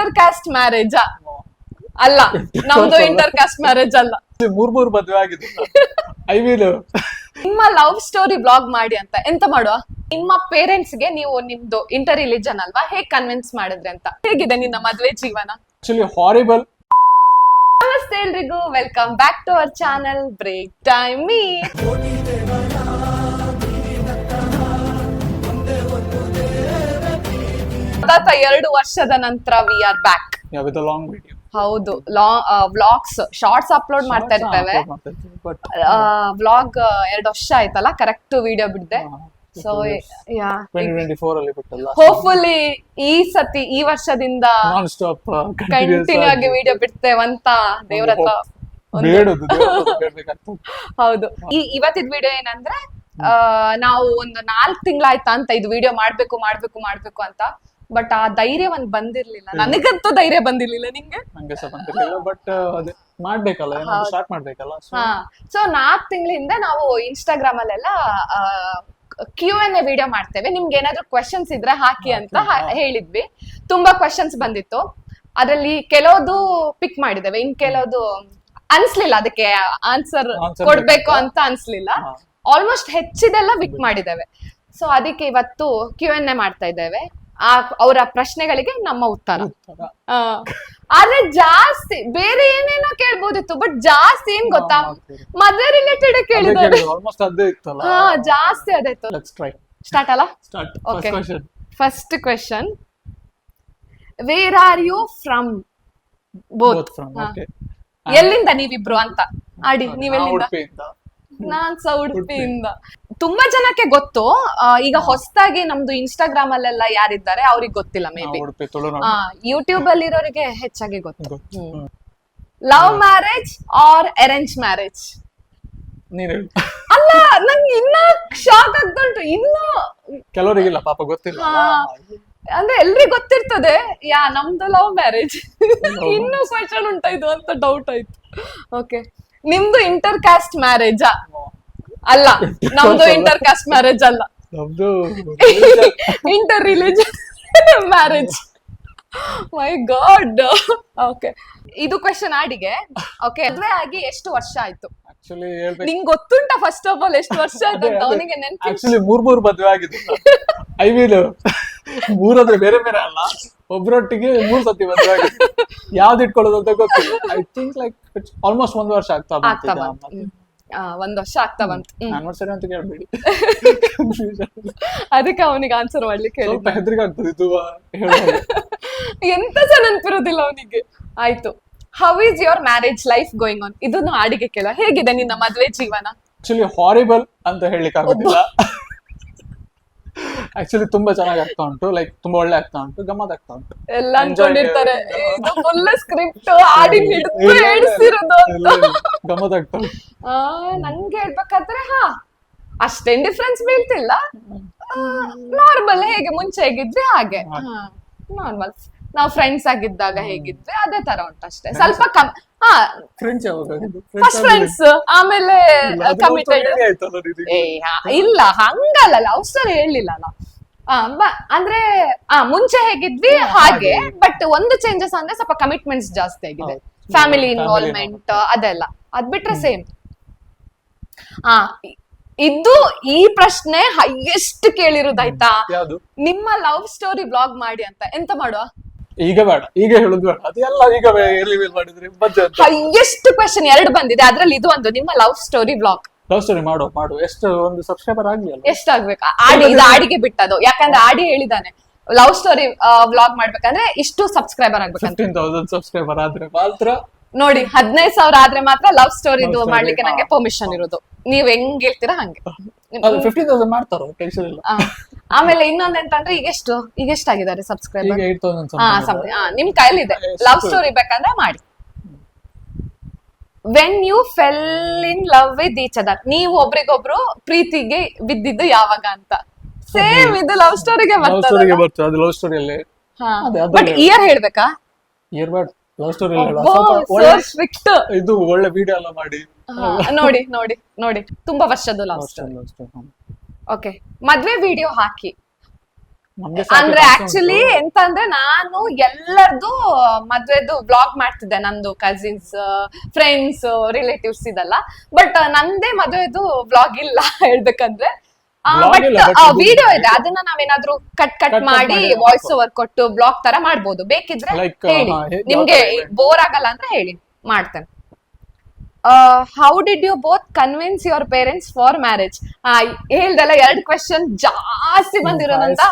Inter caste marriage ಅಲ್ಲ, ನಮ್ದು inter caste marriage ಅಲ್ಲ. ಮೂರ್ ಮದ್ವೆ ಆಗಿದೆ. ಐ ಮೀನ್ ನಿಮ್ಮ ಲವ್ ಸ್ಟೋರಿ ಬ್ಲಾಗ್ ಮಾಡಿ ಅಂತ ಎಂತ ಮಾಡುವ? ನಿಮ್ಮ ಪೇರೆಂಟ್ಸ್ ಗೆ ನೀವು ನಿಮ್ದು ಇಂಟರ್ ರಿಲಿಜನ್ ಅಲ್ವಾ, ಹೇಗ್ ಕನ್ವಿನ್ಸ್ ಮಾಡಿದ್ರಿ ಅಂತ? ಹೇಗಿದೆ ನಿನ್ನ ಮದ್ವೆ ಜೀವನ? Actually horrible. ನಮಸ್ತೆ ಎಲ್ರಿಗೂ, welcome back to our channel break time me. 2 ವರ್ಷದ ನಂತರ we are back with a long video. ಹೌದು, ವ್ಲಾಗ್ಸ್ ಶಾರ್ಟ್ಸ್ ಅಪ್ಲೋಡ್ ಮಾಡ್ತಾ ಇರ್ತೇವೆ. ವ್ಲಾಗ್ 2 ವರ್ಷ ಆಯ್ತಲ್ಲ, ಕರೆಕ್ಟ್ ವಿಡಿಯೋ ಬಿಡ್ದೆ. ಸೊ 2024 ಅಲ್ಲಿ ಬಿಟ್ಟಲ್ಲ. ಹೋಪ್ಫುಲಿ ಈ ಸತಿ ಈ ವರ್ಷದಿಂದ ನಾನ್ ಸ್ಟಾಪ್ ಕಂಟಿನ್ಯೂ ಆಗಿ ವಿಡಿಯೋ ಬಿಡ್ತೇವಂತ ದೇವ್ರ ಹತ್ರ ಹೌದು. ಇವತ್ತಿದ್ ವಿಡಿಯೋ ಏನಂದ್ರೆ, ನಾವು ಒಂದು 4 ತಿಂಗಳಾಯ್ತಾ ಅಂತ ಇದು ವಿಡಿಯೋ ಮಾಡ್ಬೇಕು ಅಂತ, ಬಟ್ ಆ ಧೈರ್ಯ ಒಂದ್ ಬಂದಿರ್ಲಿಲ್ಲ. ನನಗಂತೂ ಧೈರ್ಯ ಬಂದಿರ್ಲಿಲ್ಲ. ನಿಂಗೆ? ಬಟ್ ಅದೇ ಮಾಡ್ಬೇಕಲ್ಲ, ಸ್ಟಾರ್ಟ್ ಮಾಡ್ಬೇಕಲ್ಲ. ಸೊ 4 ತಿಂಗಳ ಹಿಂದೆ ನಾವು ಇನ್ಸ್ಟಾಗ್ರಾಮ್ ಅಲ್ಲೆಲ್ಲ Q&A ವಿಡಿಯೋ ಮಾಡ್ತೇವೆ, ನಿಮ್ಗೆ ಏನಾದ್ರು ಕ್ವೆಶನ್ಸ್ ಇದ್ರೆ ಹಾಕಿ ಅಂತ ಹೇಳಿದ್ವಿ. ತುಂಬಾ ಕ್ವೆಶನ್ಸ್ ಬಂದಿತ್ತು. ಅದ್ರಲ್ಲಿ ಕೆಲವುದು ಪಿಕ್ ಮಾಡಿದ್ದೇವೆ, ಇನ್ ಕೆಲವುದು ಅನ್ಸ್ಲಿಲ್ಲ, ಅದಕ್ಕೆ ಆನ್ಸರ್ ಕೊಡ್ಬೇಕು ಅಂತ ಅನ್ಸ್ಲಿಲ್ಲ. ಆಲ್ಮೋಸ್ಟ್ ಹೆಚ್ಚಿದೆಲ್ಲ ಪಿಕ್ ಮಾಡಿದ್ದೇವೆ. ಸೊ ಅದಕ್ಕೆ ಇವತ್ತು Q&A ಮಾಡ್ತಾ ಇದ್ದೇವೆ. ಅವರ ಪ್ರಶ್ನೆಗಳಿಗೆ ನಮ್ಮ ಉತ್ತರ. ಆದ್ರೆ ಜಾಸ್ತಿ ಬೇರೆ ಏನೇನೋ ಕೇಳ್ಬೋದಿತ್ತು, ಬಟ್ ಜಾಸ್ತಿ ಏನ್ ಗೊತ್ತಾ, ಮದ್ವೆ ರಿಲೇಟೆಡ್ ಕೇಳಿದ್ದಾರೆ. ಜಾಸ್ತಿ ಅದೇ ಇತ್ತು. ಸ್ಟಾರ್ಟ್ ಅಲ್ಲ? Okay, first question, where are you from both? ಎಲ್ಲಿಂದ ನೀವಿಬ್ರು ಅಂತ ಆಡಿ. ನೀವೆಲ್ಲಿಂದ? ನಾನ್ ಸಹ ಉಡುಪಿಯಿಂದ. ತುಂಬಾ ಜನಕ್ಕೆ ಗೊತ್ತು. ಈಗ ಹೊಸದಾಗಿ ನಮ್ದು ಇನ್ಸ್ಟಾಗ್ರಾಮ್ ಅಲ್ಲೆಲ್ಲ ಯಾರಿದ್ದಾರೆ ಅವ್ರಿಗೆ ಗೊತ್ತಿಲ್ಲ, ಮೇ ಬಿ. ಯೂಟ್ಯೂಬ್ ಅಲ್ಲಿ ಇರೋರಿಗೆ ಹೆಚ್ಚಾಗಿ ಗೊತ್ತು. Love marriage are arrange marriage? ಅಲ್ಲ, ನಂಗೆ ಇನ್ನ ಶಾಕ್ ಆಗ್ತಾ ಉಂಟು. ಇನ್ನು ಕೆಲವರಿಗಿಲ್ಲ ಪಾಪ, ಗೊತ್ತಿಲ್ಲ. ಅಂದ್ರೆ ಎಲ್ರಿಗೂ ಗೊತ್ತಿರ್ತದೆ, ನಮ್ದು ಲವ್ ಮ್ಯಾರೇಜ್. ಇನ್ನೂ ಕ್ವೆಶನ್ ಉಂಟಾ ಇದು ಅಂತ ಡೌಟ್ ಆಯ್ತು. ಓಕೆ, ನಿಮ್ದು ಇಂಟರ್ ಕಾಸ್ಟ್ ಮ್ಯಾರೇಜ್ ಅಲ್ಲ, ನಮ್ದು ಇಂಟರ್ ಕಾಸ್ಟ್ ಮ್ಯಾರೇಜ್ ಅಲ್ಲ, ಇಂಟರ್ ರಿಲಿಜನ್ ಮ್ಯಾರೇಜ್. ಮೈ ಗಾಡ್. ಓಕೆ, ಇದು ಕ್ವೆಶನ್ ಆಡಿಗೆ. ಓಕೆ, ಮದ್ವೆ ಆಗಿ ಎಷ್ಟು ವರ್ಷ ಆಯ್ತು? ನಿಂಗೆ ಗೊತ್ತುಂಟಾ ಫಸ್ಟ್ ಆಫ್ ಆಲ್ ಎಷ್ಟು ವರ್ಷ ಆಯ್ತು ಅಂತ? ಅವನಿಗೆ ನೆನಪು. ಆಕ್ಚುಲಿ 3 ಮದ್ವೆ ಆಗಿದೆ. ಐ ಮೀನ್ 3 ಅಂದ್ರೆ ಬೇರೆ ಬೇರೆ ಅಲ್ಲ, ಒಬ್ರೊಟ್ಟಿಗೆ 3 ಸತಿ ಮದ್ವೆ ಆಗಿದೆ. ಯಾವ್ದು ಇಟ್ಕೊಳ್ಳೋದು ಅಂತ ಗೊತ್ತಿಲ್ಲ. ಐ ಥಿಂಕ್ ಲೈಕ್ ಆಲ್ಮೋಸ್ಟ್ 1 ವರ್ಷ ಆಗ್ತಾ ಬಂತು. 1 ವರ್ಷ ಆಗ್ತಾ ಬಂತು. ಆನಿವರ್ಸರಿ ಅಂತ ಕೇಳಬೇಡಿ, ಅದಕ್ಕೆ ಅವನಿಗೆ ಆನ್ಸರ್ ಮಾಡ್ಲಿಕ್ಕೆ ಸ್ವಲ್ಪ ಹೆದರಿಕೆ ಆಗ್ತದೆ ಇದು ಎಂತ ಸಹ ನೆನಪಿರೋದಿಲ್ಲ ಅವನಿಗೆ. ಆಯ್ತು, how is your marriage life going on? ಇದನ್ನು ಅಡಿಗೆ ಕೇಳ. ಹೇಗಿದೆ ನಿನ್ನ ಮದ್ವೆ ಜೀವನ? ಆಕ್ಚುಲಿ ಹಾರಿಬಲ್ ಅಂತ ಹೇಳಲಿಕ್ಕೆ ಆಗೋದಿಲ್ಲ. ಆಕ್ಚುಲಿ ತುಂಬಾ ಚೆನ್ನಾಗಿ ಆಗ್ತಾ ಉಂಟು, ಲೈಕ್ ತುಂಬಾ ಒಳ್ಳೆ ಆಗ್ತಾ ಉಂಟು, ಗಮ್ಮತ್ ಆಗ್ತಾ ಉಂಟು. ಎಲ್ಲ ಅನ್ಕೊಂಡಿರ್ತಾರೆ ಇದು ಫುಲ್ ಸ್ಕ್ರಿಪ್ಟ್ ಆಡಿ ಹಿಡಿದು ಹೇಳ್ಸಿರೋದು ಅಂತ. ಗಮ್ಮತ್ ಆಗ್ತಾ ಉಂಟು. ನಂಗೆ ಹೇಳ್ಬೇಕಾದ್ರೆ ಅಷ್ಟೇನ್ ಡಿಫ್ರೆನ್ಸ್ ಬೀಳ್ತಿಲ್ಲ. ನಾರ್ಮಲ್, ಹೇಗೆ ಮುಂಚೆ ಹೇಗಿದ್ವಿ ಹಾಗೆ ನಾರ್ಮಲ್. ನಾವು ಫ್ರೆಂಡ್ಸ್ ಆಗಿದ್ದಾಗ ಹೇಗಿದ್ವಿ ಅದೇ ತರ ಉಂಟು ಅಷ್ಟೇ. ಸ್ವಲ್ಪ ಫಸ್ಟ್ ಫ್ರೆಂಡ್ಸ್, ಆಮೇಲೆ ಕಮಿಟೆಡ್. ಇಲ್ಲ, ಹಂಗಲ್ಲ, ಲವ್ ಸ್ಟೋರಿ ಹೇಳಿಲ್ಲ ಅಲ್ಲ. ಅಂದ್ರೆ ಮುಂಚೆ ಹೇಗಿದ್ವಿ ಹಾಗೆ, ಬಟ್ ಒಂದು ಚೇಂಜಸ್ ಅಂದ್ರೆ ಸ್ವಲ್ಪ ಕಮಿಟ್ಮೆಂಟ್ಸ್ ಜಾಸ್ತಿ ಆಗಿದೆ, ಫ್ಯಾಮಿಲಿ ಇನ್ವಾಲ್ವ್ಮೆಂಟ್ ಅದೆಲ್ಲ. ಅದ್ ಬಿಟ್ರೆ ಸೇಮ್. ಇದು ಈ ಪ್ರಶ್ನೆ ಹೈಯೆಸ್ಟ್ ಕೇಳಿರೋದಾಯ್ತಾ, ನಿಮ್ಮ ಲವ್ ಸ್ಟೋರಿ ಬ್ಲಾಗ್ ಮಾಡಿ ಅಂತ. ಎಂತ ಮಾಡುವ? ಈಗ ಬೇಡ, ಈಗ ಹೇಳುದು ಬೇಡ, ಅದೆಲ್ಲ ಈಗ ಮಾಡಿದ್ರೆ ಹೈಯೆಸ್ಟ್ ಕ್ವೆಶನ್ 2 ಬಂದಿದೆ, ಅದ್ರಲ್ಲಿ ಇದು ಒಂದು, ನಿಮ್ಮ love story blog. Love story ಮಾಡು. ಎಷ್ಟು ಒಂದು ಸಬ್ಸ್ಕ್ರೈಬರ್ ಆಗ್ಲಿ ಅಲ್ಲ? ಎಷ್ಟಾಗ್ಬೇಕು? ಇದು ಆಡಿಗೆ ಬಿಟ್ಟದು, ಯಾಕಂದ್ರೆ ಆಡಿ ಹೇಳಿದಾನೆ ಲವ್ ಸ್ಟೋರಿ ಬ್ಲಾಗ್ ಮಾಡ್ಬೇಕಂದ್ರೆ ಇಷ್ಟು ಸಬ್ಸ್ಕ್ರೈಬರ್ ಆಗ್ಬೇಕು. 15,000 ಸಬ್ಸ್ಕ್ರೈಬರ್ ಆದ್ರೆ ಮಾತ್ರ. ನೋಡಿ, 15,000 ಆದ್ರೆ ಮಾತ್ರ ಲವ್ ಸ್ಟೋರಿ ಮಾಡ್ಲಿಕ್ಕೆ ನಂಗೆ ಪರ್ಮಿಷನ್ ಇರೋದು. ನೀವ್ ಹೆಂಗ್ ಹೇಳ್ತೀರಾ ಹಂಗೆ. 15,000 ಮಾಡ್ತಾರ, ಟೆನ್ಷನ್ ಇಲ್ಲ. ಆಮೇಲೆ ಇನ್ನೊಂದ್ ಎಂತಂದ್ರೆ, ಈಗ ಎಷ್ಟಾಗಿದ್ದಾರೆ ಸಬ್ಸ್ಕ್ರೈಬರ್? 8,000. ನಿಮ್ ಕೈಲಿದೆ. ಲವ್ ಸ್ಟೋರಿ ಬೇಕಂದ್ರೆ ಮಾಡಿ. When you fell in love with each other? ನೀವು ಒಬ್ರಿಗೊಬ್ರು ಪ್ರೀತಿಗೆ ಬಿದ್ದಿದ್ದು ಯಾವಾಗ ಅಂತ? ಸೇಮ್ ಇದು ಲವ್ ಸ್ಟೋರಿಗೆ ಬರ್ತದೆ. ಲವ್ ಸ್ಟೋರಿಯಲ್ಲಿ ಬಟ್ ಇಯರ್ ಹೇಳ್ಬೇಕಾ? ಇಯರ್ ಬೇಡ, ಲವ್ ಸ್ಟೋರಿ ಇದು ಒಳ್ಳೆ ವಿಡಿಯೋ ಎಲ್ಲ ಮಾಡಿ. ನೋಡಿ ತುಂಬಾ ವರ್ಷದ್ದು ಲವ್ ಸ್ಟೋರಿ. ಓಕೆ, ಮದ್ವೆ ವಿಡಿಯೋ ಹಾಕಿ. ನಮ್ಗೆ ಅಂದ್ರೆ ಆಕ್ಚುಲಿ ಎಂತ ಅಂದ್ರೆ ನಾನು ಎಲ್ಲರದು ಮದ್ವೆದು ಬ್ಲಾಗ್ ಮಾಡ್ತಿದ್ದೆ, ನಂದು ಕಸಿನ್ಸ್, ಫ್ರೆಂಡ್ಸ್, ರಿಲೇಟಿವ್ಸ್ ಇದೆಲ್ಲ. ಬಟ್ ನಂದೇ ಮದ್ವೆದು ಬ್ಲಾಗ್ ಇಲ್ಲ ಹೇಳ್ಬೇಕಂದ್ರೆ. Vlog ಬಟ್ ಇಲ್ಲ, but ಇದು ವಿಡಿಯೋ ಇದೆ, ಅದನ್ನ ನಾವೇನಾದ್ರೂ ಕಟ್ ಮಾಡಿ ವಾಯ್ಸ್ ಓವರ್ ಕೊಟ್ಟು ಬ್ಲಾಗ್ ತರ ಮಾಡ್ಬೋದು. ಬೇಕಿದ್ರೆ Like, ಹೇಳಿ, ಹಾ, ಯಾವ ನಿಮ್ಗೆ ತರ event? ಬೋರ್ ಆಗಲ್ಲ ಅಂದ್ರೆ ಹೇಳಿ, ಮಾಡ್ತೇನೆ. How did you both convince your parents for marriage? ಹೇಳ್ದಲ್ಲ, 2 ಕ್ವೆಶನ್ ಜಾಸ್ತಿ ಬಂದಿರೋದಂತ.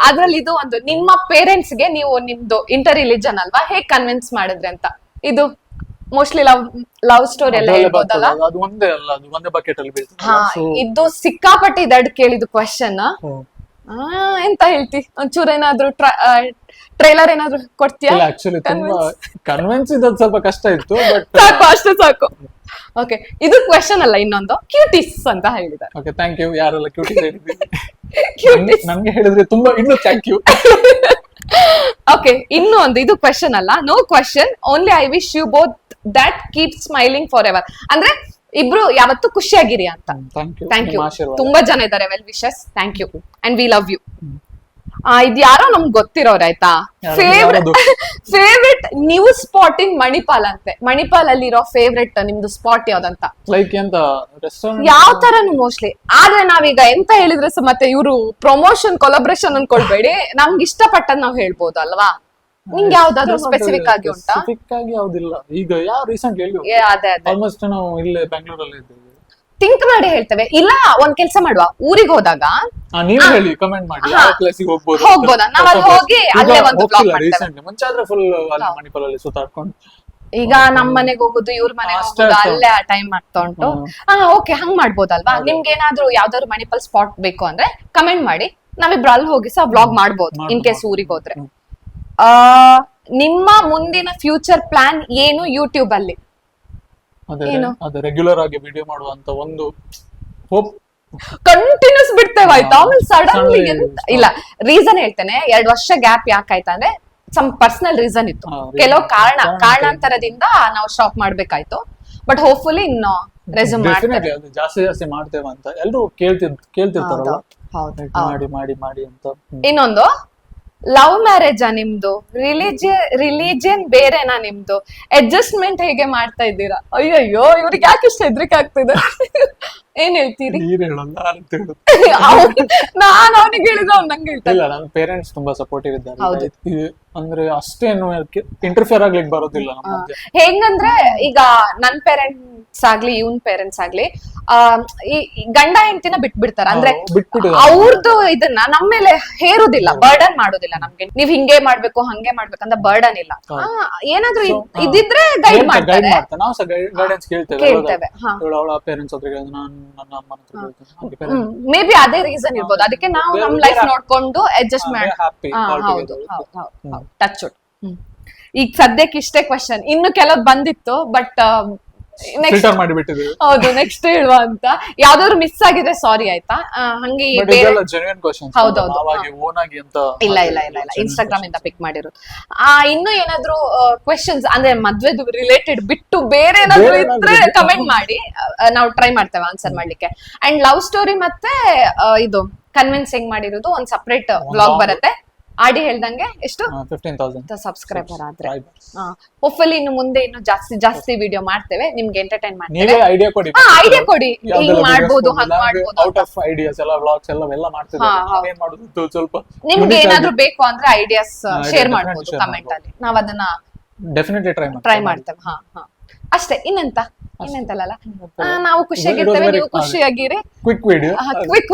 ಅದ್ರಲ್ಲಿ ಇದು ಒಂದು, ನಿಮ್ಮ ಪೇರೆಂಟ್ಸ್ ಗೆ ನೀವು ನಿಮ್ದು ಇಂಟರ್ ರಿಲಿಜನ್ ಅಲ್ವಾ, ಹೇಗ್ ಕನ್ವಿನ್ಸ್ ಮಾಡಿದ್ರಿ ಅಂತ. ಇದು ಮೋಸ್ಟ್ಲಿ ಲವ್ ಸ್ಟೋರಿ ಎಲ್ಲ ಹೇಳ್ಬೋದಲ್ಲ. ಅದು ಒಂದೇ ಅಲ್ಲ, ಅದು ಒಂದೇ ಬಕೆಟ್ ಅಲ್ಲಿ ಹಾ, ಇದು ಸಿಕ್ಕಾಪಟ್ಟೆ ಇದಡ್ ಕೇಳಿದ್ದು ಕ್ವೆಶನ್. ಎಂತ ಹೇಳ್ತಿ, ಒಂಚೂರು ಏನಾದ್ರು ಟ್ರೈಲರ್ ಏನಾದ್ರು ಕೊಡ್ತೀಯಾ? ಆಕ್ಚುಲಿ ತುಂಬಾ ಕನ್ವಿನ್ಸ್ ಇದ್ದದ್ದು ಸ್ವಲ್ಪ ಕಷ್ಟ ಇತ್ತು, ಬಟ್ ಸಾಕು, ಅಷ್ಟೇ ಸಾಕು. ಓಕೆ, ಇದು ಕ್ವೆಶನ್ ಅಲ್ಲ, ಇನ್ನೊಂದು ಕ್ಯೂಟಿಸ್ ಅಂತ ಹೇಳಿದ್ದಾರೆ. ಓಕೆ, ಥ್ಯಾಂಕ್ ಯು ಯಾರೆಲ್ಲ ಕ್ಯೂಟೀಸ್ ಹೇಳಿದ್ರಿ. ಕ್ಯೂಟಿಸ್. ನನ್ಗೆ ಹೇಳಿದ್ರೆ ತುಂಬಾ ಇನ್ನೂ ಥ್ಯಾಂಕ್ ಯು. ಓಕೆ, ಇನ್ನು ಒಂದು, ಇದು ಕ್ವೆಶನ್ ಅಲ್ಲ, no question, only I wish you both that keep smiling forever. ಅಂದ್ರೆ ಇಬ್ರು ಯಾವತ್ತೂ ಖುಷಿಯಾಗಿರಿ ಅಂತ. Thank you. ತುಂಬಾ ಜನ ಇದ್ದಾರೆ well wishes. Thank you and we love you. ಇದು ಯಾರೋ ನಮ್ಗೆ ಗೊತ್ತಿರೋರು ಆಯ್ತಾ. Favourite news spot in Manipal ಅಂತೆ. ಮಣಿಪಾಲ್ ಅಲ್ಲಿರೋ ಫೇವ್ರೆಟ್ ನಿಮ್ದು ಸ್ಪಾಟ್ ಯಾವ್ದಂತ? ಲೈಕ್ ಎಂತ ರೆಸ್ಟೋರೆಂಟ್ ಯಾವ ತರನು ಮೋಸ್ಟ್ಲಿ. ಆದ್ರೆ ನಾವೀಗ ಎಂತ ಹೇಳಿದ್ರೆ ಮತ್ತೆ ಇವರು ಪ್ರಮೋಷನ್ ಕೊಲಾಬ್ರೇಷನ್ ಅನ್ಕೊಳ್ಬೇಡಿ, ನಮ್ಗೆ ಇಷ್ಟಪಟ್ಟದ್ ನಾವ್ ಹೇಳ್ಬೋದು ಅಲ್ವಾ. ನಿಂಗೆ ಯಾವ್ದಾದ್ರು ಸ್ಪೆಸಿಫಿಕ್ ಆಗಿ ಉಂಟಾ? ಸ್ಪೆಸಿಫಿಕ್ ಆಗಿ ಯಾವ್ದಿಲ್ಲ. ಈಗ ಯಾವ ರೀಸೆಂಟ್ ಹೇಳಿ, ಅದೇ ಆಲ್ಮೋಸ್ಟ್ ನಾವು ಇಲ್ಲೇ ಬೆಂಗಳೂರಲ್ಲಿ ಇದ್ದೇವೆ. ಥಿಂಕ್ ಮಾಡಿ ಹೇಳ್ತೇವೆ. ಇಲ್ಲ, ಒಂದ್ ಕೆಲ್ಸ ಮಾಡುವ, ಊರಿಗೆ ಹೋದಾಗ ನೀವು ಹೇಳಿ, ಕಮೆಂಟ್ ಮಾಡಿ ಯಾವ ಪ್ಲೇಸಿಗೆ ಹೋಗ್ಬೋದಾ, ನಾವ್ ಅಲ್ಲಿ ಹೋಗಿ ಅಲ್ಲೇ ಒಂದು ಬ್ಲಾಗ್ ಮಾಡ್ತೇವೆ. ರೀಸೆಂಟ್ ಮುಂಚೆ ಆದ್ರೆ ಫುಲ್ ಅಲ್ಲಿ ಮಣಿಪಾಲ್ ಅಲ್ಲಿ ಸುತ್ತಾಡ್ಕೊಂಡು, ಈಗ ನಮ್ ಮನೆಗೆ ಹೋಗುದು, ಇವ್ರ ಮನೆಗೆ ಹೋಗುದು, ಅಲ್ಲೇ ಆ ಟೈಮ್ ಆಗ್ತಾ ಉಂಟು. ಓಕೆ, ಹಂಗ್ ಮಾಡ್ಬೋದಲ್ವಾ? ನಿಮ್ಗೆ ಏನಾದ್ರು ಯಾವ್ದಾದ್ರು ಮಣಿಪಾಲ್ ಸ್ಪಾಟ್ ಬೇಕು ಅಂದ್ರೆ ಕಮೆಂಟ್ ಮಾಡಿ, ನಾವಿಬ್ರು ಅಲ್ಲಿ ಹೋಗಿ ಸಹ ಬ್ಲಾಗ್ ಮಾಡ್ಬೋದು ಇನ್ ಕೇಸ್ ಊರಿಗೆ ಹೋದ್ರೆ. ನಿಮ್ಮ ಮುಂದಿನ ಫ್ಯೂಚರ್ ಪ್ಲಾನ್ ಏನು ಯೂಟ್ಯೂಬ್ ಅಲ್ಲಿ? ಅದೇ ರೆಗ್ಯುಲರ್ ಆಗಿ ವಿಡಿಯೋ ಮಾಡುವಂತ ಒಂದು ಹೋಪ್. ಕಂಟಿನ್ಯೂಸ್ ಬಿಡ್ತೇವೆ ಆಯ್ತಾ, ಆಮೇಲೆ ಸಡನ್ಲಿ ಇಲ್ಲ. ರೀಸನ್ ಹೇಳ್ತೇನೆ, 2 ವರ್ಷ ಗ್ಯಾಪ್ ಯಾಕಾಯ್ತಾ ಅಂದ್ರೆ ಸಮ್ ಪರ್ಸನಲ್ ರೀಸನ್ ಇತ್ತು. ಕೆಲವು ಕಾರಣಾಂತರದಿಂದ ನಾವು ಸ್ಟಾಪ್ ಮಾಡ್ಬೇಕಾಯ್ತು. ಬಟ್ ಹೋಪ್ಫುಲಿ ಇನ್ನು ರೆಸ್ಯೂಮ್ ಮಾಡ್ತೇವೆ, ಜಾಸ್ತಿ ಮಾಡ್ತೇವೆ ಅಂತ ಎಲ್ಲರೂ ಕೇಳ್ತಿರ್ತಾರಲ್ಲ. ಮಾಡಿ ಅಂತ. ಇನ್ನೊಂದು, ಲವ್ ಮ್ಯಾರೇಜ್ ನಿಮ್ದು? ರಿಲಿಜಿಯನ್ ಬೇರೆನಾ ನಿಮ್ದು? ಅಡ್ಜಸ್ಟ್ಮೆಂಟ್ ಹೇಗೆ ಮಾಡ್ತಾ ಇದ್ದೀರಾ? ಅಯ್ಯಯ್ಯೋ, ಇವ್ರಿಗೆ ಯಾಕೆ ಇಷ್ಟ ಹೆದ್ರಿಕೆ ಆಗ್ತಿದೆ? ಏನ್ ಹೇಳ್ತೀರಿ? ನಾನು ಅವನಿಗೆ ಹೇಳಿದ್ರೆ ಅವ್ನು ನಂಗೆ ಹೇಳ್ತಾ ಇಲ್ಲ. ನನ್ನ ಪೇರೆಂಟ್ಸ್ ತುಂಬಾ ಸಪೋರ್ಟಿವ್ ಇದ್ದಾರೆ. ಅಂದ್ರೆ ಅಷ್ಟೇನು ಇಂಟರ್ಫಿಯರ್ ಆಗ್ಲಿಕ್ಕೆ ಬರೋದಿಲ್ಲ ನಮ್ಮ ಮಧ್ಯೆ. ಹೆಂಗಂದ್ರೆ ಈಗ ನನ್ ಪೇರೆಂಟ್ಸ್ ಆಗ್ಲಿ, ಇವನ್ ಪೇರೆಂಟ್ಸ್ ಆಗ್ಲಿ, ಈ ಗಂಡ ಹೆಂಡತಿನ ಬಿಟ್ಬಿಡ್ತಾರ. ಅಂದ್ರೆ ಅವ್ರದ್ದು ಇದನ್ನ ನಮ್ಮ ಮೇಲೆ ಹೇರುದಿಲ್ಲ, ಬರ್ಡನ್ ಮಾಡೋದಿಲ್ಲ ನಮ್ಗೆ. ನೀವ್ ಹಿಂಗೆ ಮಾಡ್ಬೇಕು, ಹಂಗೆ ಮಾಡ್ಬೇಕಂತ ಬರ್ಡನ್ ಇಲ್ಲ. ಏನಾದ್ರೂ ಇದಿದ್ರೆ ಗೈಡ್ ಮಾಡ್ತಾರೆ. ನಾವು ಸಹ ಗೈಡೆನ್ಸ್ ಕೇಳ್ತೇವೆ. ಅವಳ ಪೇರೆಂಟ್ಸ್ ಹತ್ರ ನನ್ನ ಅಮ್ಮನ ಹತ್ರ ಮೇ ಬಿ ಅದೇ ರೀಸನ್ ಇರ್ಬೋದು. ಅದಕ್ಕೆ ನಾವು ನಮ್ ಲೈಫ್ ನೋಡ್ಕೊಂಡು ಅಡ್ಜಸ್ಟ್ ಮಾಡಿ. ಹೌದು, ಟಚ್ ವುಡ್. ಈಗ ಸದ್ಯಕ್ಕೆ ಇಷ್ಟೇ ಕ್ವಶನ್. ಇನ್ನು ಕೆಲವ್ ಬಂದಿತ್ತು, ಬಟ್ ಹೌದು, ನೆಕ್ಸ್ಟ್ ಹೇಳುವ ಅಂತ. ಯಾವ್ದಾದ್ರು ಮಿಸ್ ಆಗಿದ್ರೆ ಸಾರಿ ಆಯ್ತಾ. ಹಂಗೆ ಇಲ್ಲ ಇನ್ಸ್ಟಾಗ್ರಾಮ್ ಇಂದ ಪಿಕ್ ಮಾಡಿರೋದು. ಇನ್ನು ಏನಾದ್ರು ಕ್ವೆಶನ್ಸ್ ಅಂದ್ರೆ ಮದ್ವೆದು ರಿಲೇಟೆಡ್ ಬಿಟ್ಟು ಬೇರೆ ಏನಾದ್ರು ಇದ್ರೆ ಕಮೆಂಟ್ ಮಾಡಿ, ನಾವು ಟ್ರೈ ಮಾಡ್ತೇವೆ ಆನ್ಸರ್ ಮಾಡ್ಲಿಕ್ಕೆ. ಅಂಡ್ ಲವ್ ಸ್ಟೋರಿ ಮತ್ತೆ ಇದು ಕನ್ವಿನ್ಸ್ ಹೆಂಗ್ ಮಾಡಿರೋದು ಒಂದ್ ಸಪರೇಟ್ ಬ್ಲಾಗ್ ಬರುತ್ತೆ. ಆಡಿ ಹೇಳ್ದಂಗೆ ಎಷ್ಟು 15,000 ಸಬ್ಸ್ಕ್ರೈಬರ್ ಆದ್ರೆ ಹೋಪ್ಫುಲಿ ಇನ್ನು ಮುಂದೆ ಇನ್ನು ಜಾಸ್ತಿ ವಿಡಿಯೋ ಮಾಡ್ತೇವೆ, ನಿಮ್ಗೆ ಎಂಟರ್ಟೈನ್ ಮಾಡ್ತೇವೆ. ಐಡಿಯಾ ಕೊಡಿ, ಹಿಂಗ್ ಮಾಡ್ಬೋದು, ಹಂಗ್ ಮಾಡ್ಬೋದು. ಔಟ್ ಆಫ್ ಐಡಿಯಾಸ್ ಎಲ್ಲ ವ್ಲಾಗ್ಸ್ ಎಲ್ಲ ಮಾಡ್ತಿದ್ದೀವಿ. ಏನ್ ಮಾಡೋದು ಸ್ವಲ್ಪ ನಿಮ್ಗೆ ಏನಾದ್ರು ಬೇಕು ಅಂದ್ರೆ ಐಡಿಯಾಸ್ ಶೇರ್ ಮಾಡ್ಬೋದು ಕಮೆಂಟ್ ಅಲ್ಲಿ, ನಾವ್ ಅದನ್ನ ಡೆಫಿನೆಟ್ಲಿ ಟ್ರೈ ಮಾಡ್ತೇವೆ. ಅಷ್ಟೇ, ಇನ್ನೆಂತಲ್ಲ. ನಾವು ಖುಷಿಯಾಗಿರ್ತೇವೆ, ನೀವು ಖುಷಿಯಾಗಿರಿ. ಕ್ವಿಕ್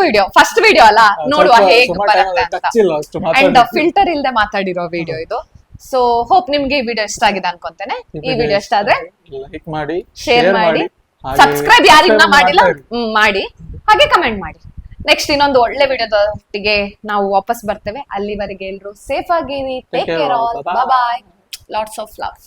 ವಿಡಿಯೋ ಫಸ್ಟ್ ವಿಡಿಯೋ ಅಲ್ಲ, ನೋಡುವ ಹೇಗೆ ಬರುತ್ತೆ ಅಂತ. ಅಂಡ್ ಫಿಲ್ಟರ್ ಇಲ್ದೆ ಮಾತಾಡಿರೋ ವಿಡಿಯೋ ಇದು. ಸೊ ಹೋಪ್ ನಿಮ್ಗೆ ಈ ವಿಡಿಯೋ ಇಷ್ಟ ಆಗಿದೆ ಅನ್ಕೊಂತೇನೆ. ಈ ವಿಡಿಯೋ ಇಷ್ಟ ಆದ್ರೆ ಲೈಕ್ ಮಾಡಿ, ಶೇರ್ ಮಾಡಿ, ಸಬ್ಸ್ಕ್ರೈಬ್ ಯಾರಿನ್ನ ಮಾಡಿಲ್ಲ ಮಾಡಿ, ಹಾಗೆ ಕಮೆಂಟ್ ಮಾಡಿ. ನೆಕ್ಸ್ಟ್ ಇನ್ನೊಂದು ಒಳ್ಳೆ ವಿಡಿಯೋದೊಟ್ಟಿಗೆ ನಾವು ವಾಪಸ್ ಬರ್ತೇವೆ. ಅಲ್ಲಿವರೆಗೆ ಎಲ್ರು ಸೇಫ್ ಆಗಿರಿ. Take care all. Bye. Lots of love.